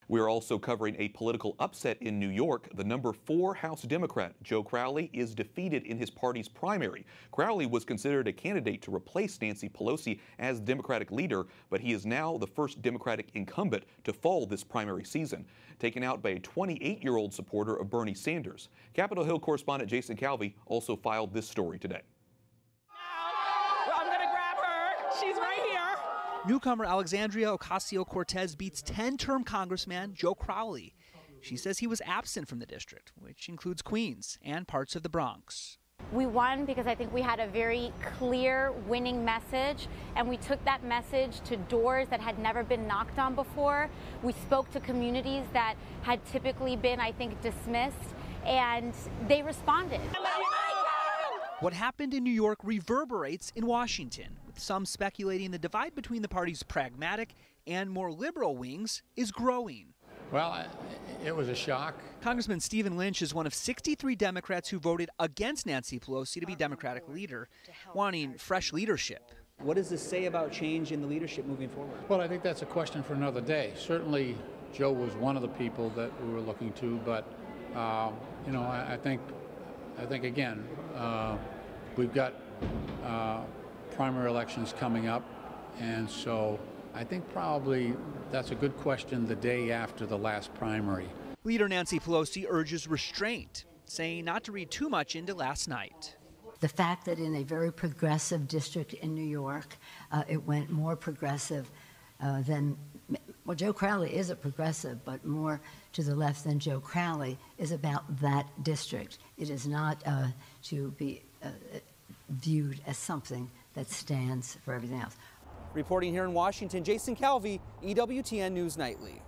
We're also covering a political upset in New York. The number 4 House Democrat, Joe Crowley, is defeated in his party's primary. Crowley was considered a candidate to replace Nancy Pelosi as Democratic leader, but he is now the first Democratic incumbent to fall this primary season, taken out by a 28-year-old supporter of Bernie Sanders. Capitol Hill correspondent Jason Calvi also filed this story today. I'm gonna grab her. She's right here. Newcomer Alexandria Ocasio-Cortez beats 10-term Congressman Joe Crowley. She says he was absent from the district, which includes Queens and parts of the Bronx. We won because I think we had a very clear winning message, and we took that message to doors that had never been knocked on before. We spoke to communities that had typically been, I think, dismissed, and they responded. What happened in New York reverberates in Washington, with some speculating the divide between the party's pragmatic and more liberal wings is growing. Well, it was a shock. Congressman Stephen Lynch is one of 63 Democrats who voted against Nancy Pelosi to be Democratic leader, wanting fresh leadership. What does this say about change in the leadership moving forward? Well, I think that's a question for another day. Certainly, Joe was one of the people that we were looking to, but you know, I think again, we've got primary elections coming up, and so I think probably that's a good question the day after the last primary. Leader Nancy Pelosi urges restraint, saying not to read too much into last night. The fact that in a very progressive district in New York, it went more progressive than, well, Joe Crowley is a progressive, but more to the left than Joe Crowley is about that district. It is not to be viewed as something that stands for everything else. Reporting here in Washington, Jason Calvi, EWTN News Nightly.